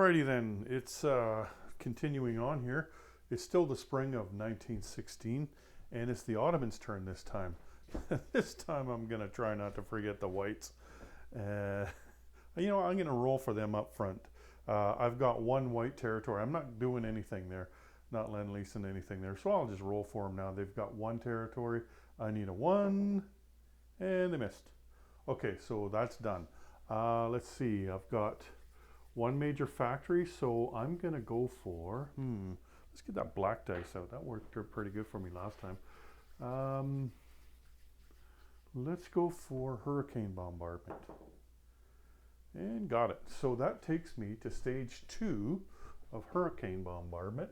Alrighty then, it's continuing on here. It's still the spring of 1916, and it's the Ottomans' turn this time. This time I'm going to try not to forget the whites. I'm going to roll for them up front. I've got one white territory. I'm not doing anything there, not lend-leasing anything there, so I'll just roll for them now. They've got one territory. I need a 1, and they missed. Okay, so that's done. Let's see, I've got one major factory, so I'm going to go for, let's get that black dice out. That worked pretty good for me last time. Let's go for hurricane bombardment. And got it. So that takes me to stage 2 of hurricane bombardment.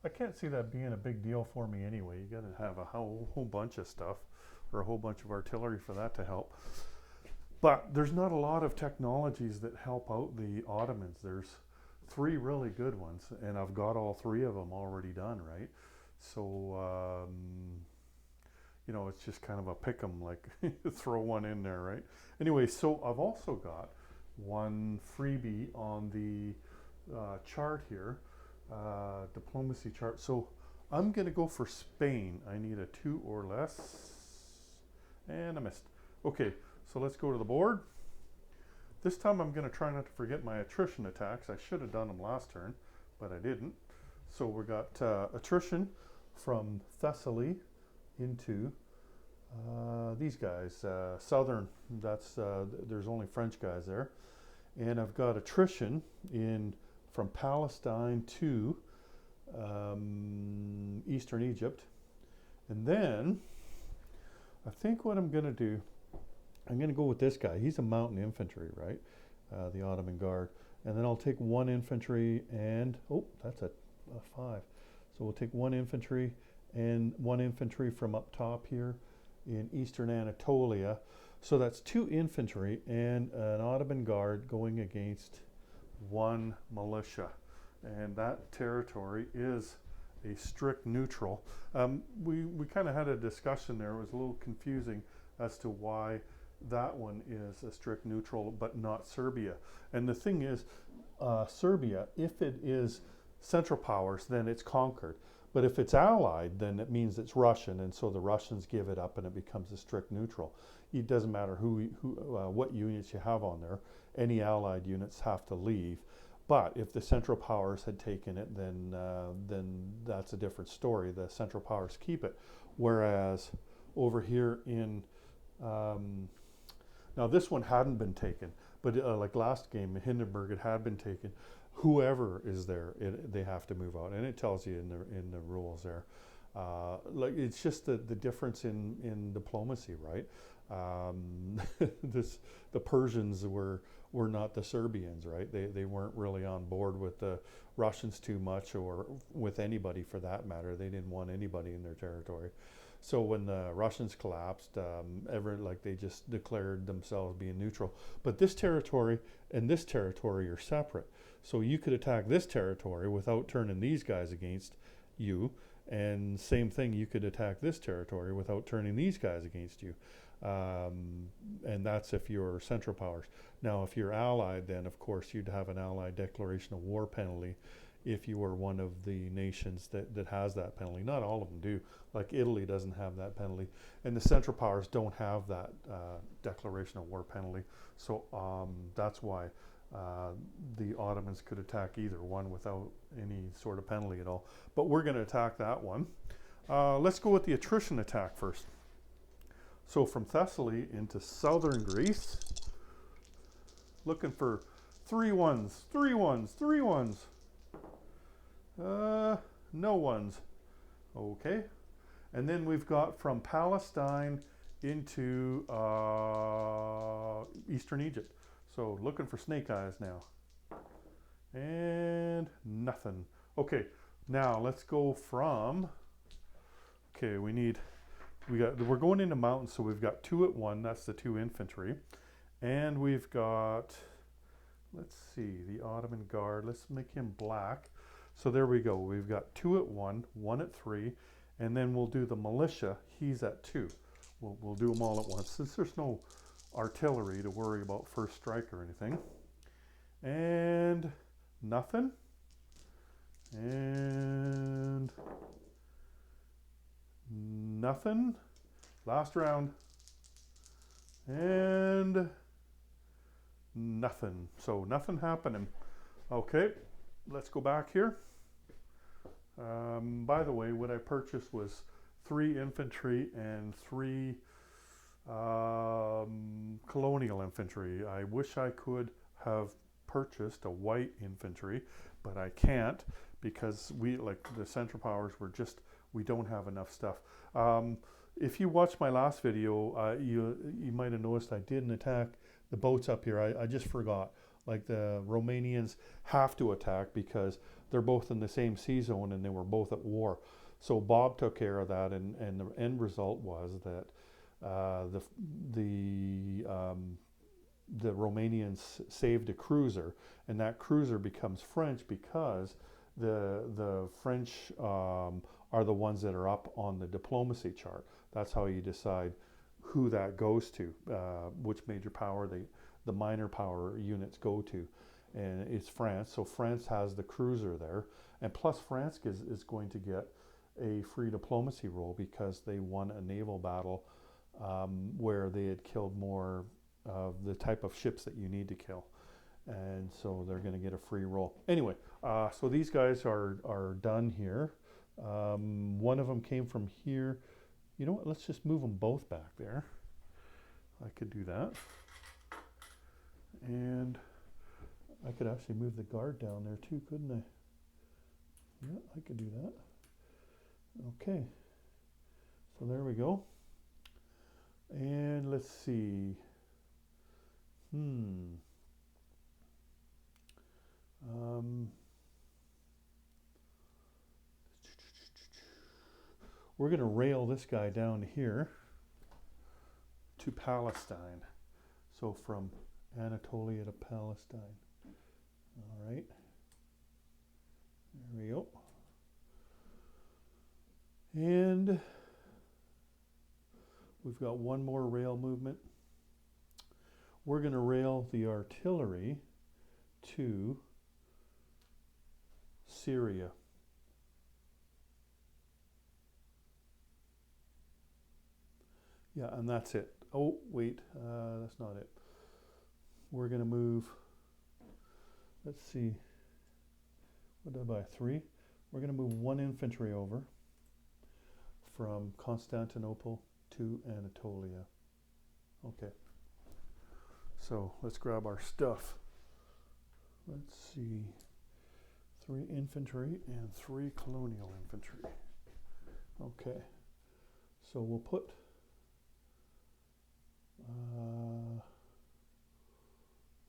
I can't see that being a big deal for me anyway. You got to have a whole bunch of stuff, or a whole bunch of artillery for that to help. But there's not a lot of technologies that help out the Ottomans. There's 3 really good ones, and I've got all 3 of them already done, right? So, it's just kind of a pick 'em, like throw one in there, right? Anyway, so I've also got one freebie on the chart here, diplomacy chart. So I'm going to go for Spain. I need a 2 or less, and I missed. Okay. So let's go to the board. This time I'm going to try not to forget my attrition attacks. I should have done them last turn, but I didn't. So we got attrition from Thessaly into these guys, southern. That's there's only French guys there, and I've got attrition from Palestine to eastern Egypt, and then I think what I'm going to do, I'm going to go with this guy. He's a mountain infantry, right? The Ottoman Guard. And then I'll take 1 infantry and, that's a 5. So we'll take 1 infantry and 1 infantry from up top here in eastern Anatolia. So that's 2 infantry and an Ottoman Guard going against 1 militia. And that territory is a strict neutral. We kind of had a discussion there. It was a little confusing as to why that one is a strict neutral, but not Serbia. And the thing is, Serbia, if it is Central Powers, then it's conquered. But if it's allied, then it means it's Russian, and so the Russians give it up and it becomes a strict neutral. It doesn't matter what units you have on there. Any allied units have to leave. But if the Central Powers had taken it, then that's a different story. The Central Powers keep it. Whereas over here in now this one hadn't been taken, but like last game, Hindenburg, it had been taken. Whoever is there, they have to move out, and it tells you in the rules there. Like it's just the difference in diplomacy, right? The Persians were not the Serbians, right? They weren't really on board with the Russians too much, or with anybody for that matter. They didn't want anybody in their territory. So when the Russians collapsed, they just declared themselves being neutral. But this territory and this territory are separate. So you could attack this territory without turning these guys against you. And same thing, you could attack this territory without turning these guys against you. And that's if you're Central Powers. Now, if you're allied, then of course you'd have an allied declaration of war penalty if you were one of the nations that has that penalty. Not all of them do. Like Italy doesn't have that penalty. And the Central Powers don't have that declaration of war penalty. So that's why the Ottomans could attack either one without any sort of penalty at all. But we're going to attack that one. Let's go with the attrition attack first. So from Thessaly into southern Greece, looking for 3 1s, 3 1s, 3 1s. No ones. Okay. And then we've got from Palestine into eastern Egypt. So looking for snake eyes now. And nothing. Okay. Now let's go from, okay, we're going into mountains, so we've got 2 at 1, that's the 2 infantry. And we've got, let's see, the Ottoman Guard, let's make him black. So there we go. We've got 2 at 1, 1 at 3, and then we'll do the militia. He's at 2. We'll do them all at once, since there's no artillery to worry about first strike or anything. And nothing. And nothing. Last round. And nothing. So nothing happening. Okay, let's go back here. By the way, what I purchased was 3 infantry and 3 colonial infantry. I wish I could have purchased a white infantry, but I can't because we, like the Central Powers, we don't have enough stuff. If you watched my last video, you might have noticed I didn't attack the boats up here. I just forgot. Like the Romanians have to attack because they're both in the same sea zone and they were both at war. So Bob took care of that, and the end result was that the Romanians saved a cruiser, and that cruiser becomes French because the French are the ones that are up on the diplomacy chart. That's how you decide who that goes to, which major power the minor power units go to, and it's France. So France has the cruiser there, and plus France is going to get a free diplomacy role because they won a naval battle where they had killed more of the type of ships that you need to kill, and so they're going to get a free roll. Anyway, so these guys are done here. One of them came from here. You know what? Let's just move them both back there. I could do that. And I could actually move the guard down there too, couldn't I? Yeah, I could do that. Okay. So there we go. And let's see. We're going to rail this guy down here to Palestine. So from Anatolia to Palestine. All right. There we go. And we've got one more rail movement. We're going to rail the artillery to Syria. Yeah, and that's it. Oh, wait, that's not it. We're going to move, let's see, what did I buy? 3? We're going to move 1 infantry over from Constantinople to Anatolia. Okay. So let's grab our stuff. Let's see, 3 infantry and 3 colonial infantry. Okay. So we'll put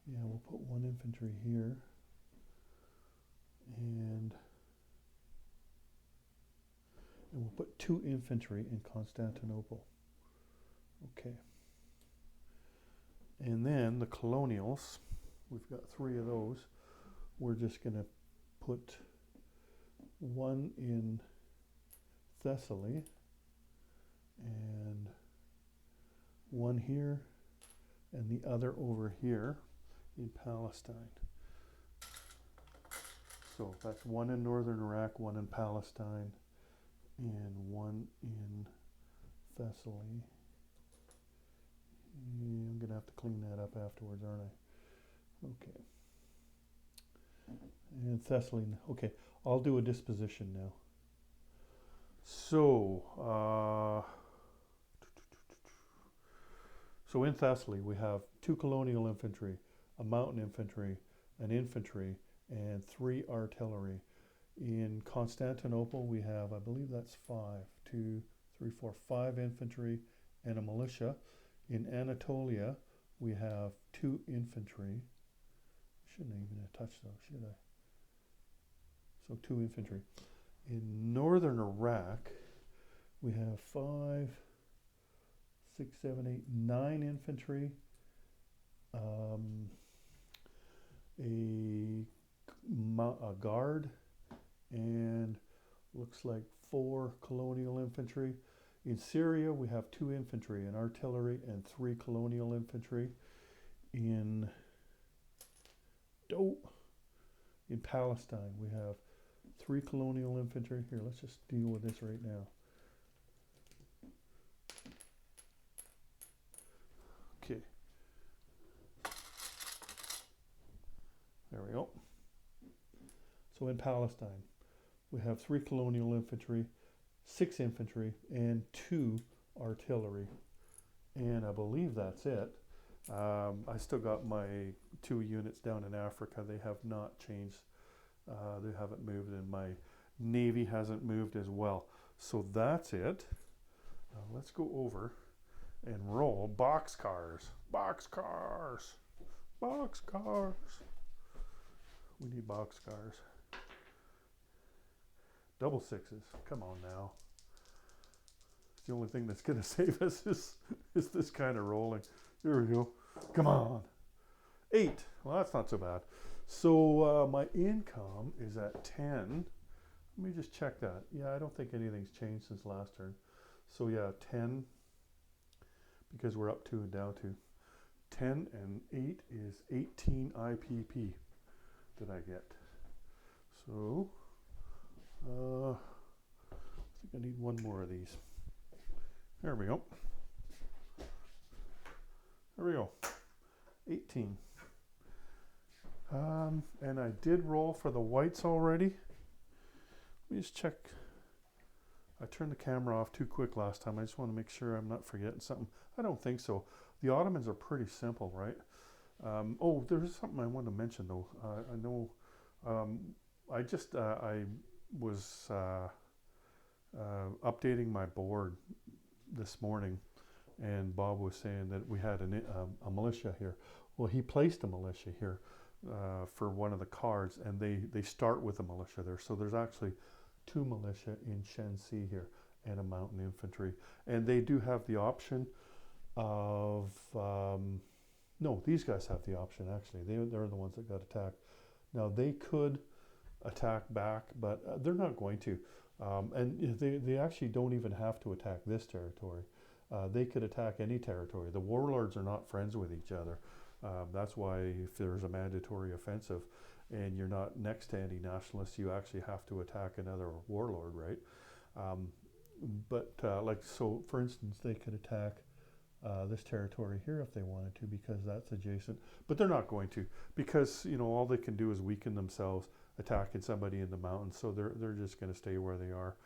we'll put 1 infantry here, and we'll put 2 infantry in Constantinople. Okay. And then the colonials, we've got 3 of those. We're just going to put 1 in Thessaly and 1 here and the other over here in Palestine. So that's 1 in northern Iraq, 1 in Palestine, and 1 in Thessaly. I'm going to have to clean that up afterwards, aren't I? Okay. And Thessaly. Okay, I'll do a disposition now. So, so in Thessaly we have 2 colonial infantry, a mountain infantry, an infantry, and 3 artillery. In Constantinople we have, I believe that's 5, 2, 3, 4, 5 infantry and a militia. In Anatolia we have 2 infantry. Shouldn't even have touched those, should I? So 2 infantry. In northern Iraq we have 5, 6, 7, 8, 9 infantry, a guard, and looks like 4 colonial infantry. In Syria we have 2 infantry, an artillery, and 3 colonial infantry. In In Palestine, we have 3 colonial infantry. Here, let's just deal with this right now. Okay. There we go. So in Palestine, we have 3 colonial infantry, 6 infantry, and 2 artillery. And I believe that's it. I still got my 2 units down in Africa. They have not changed. They haven't moved, and my Navy hasn't moved as well. So that's it. Now let's go over and roll boxcars. Boxcars. Boxcars. We need boxcars. Double 6s. Come on now. It's the only thing that's going to save us is this kind of rolling. Here we go. Come on. 8. Well, that's not so bad. So my income is at 10. Let me just check that. Yeah, I don't think anything's changed since last turn. So yeah, 10, because we're up 2 and down 2. 10 and 8 is 18 IPP that I get. So I think I need one more of these. There we go. There we go. 18. And I did roll for the whites already. Let me just check. I turned the camera off too quick last time. I just want to make sure I'm not forgetting something. I don't think so. The Ottomans are pretty simple, right? Oh, there's something I wanted to mention though. I know I was updating my board this morning, and Bob was saying that we had a militia here. Well, he placed a militia here for one of the cards, and they start with a militia there. So there's actually 2 militia in Shenxi here and a mountain infantry. And they do have the option of, no, these guys have the option actually. They're the ones that got attacked. Now they could attack back, but they're not going to. And they actually don't even have to attack this territory. They could attack any territory. The warlords are not friends with each other. That's why if there's a mandatory offensive and you're not next to any nationalists, you actually have to attack another warlord, right? Like, so for instance, they could attack this territory here if they wanted to, because that's adjacent, but they're not going to, because, you know, all they can do is weaken themselves attacking somebody in the mountains. So they're just going to stay where they are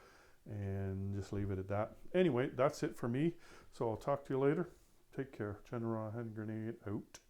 and just leave it at that. Anyway, that's it for me. So I'll talk to you later. Take care. General Hand Grenade out.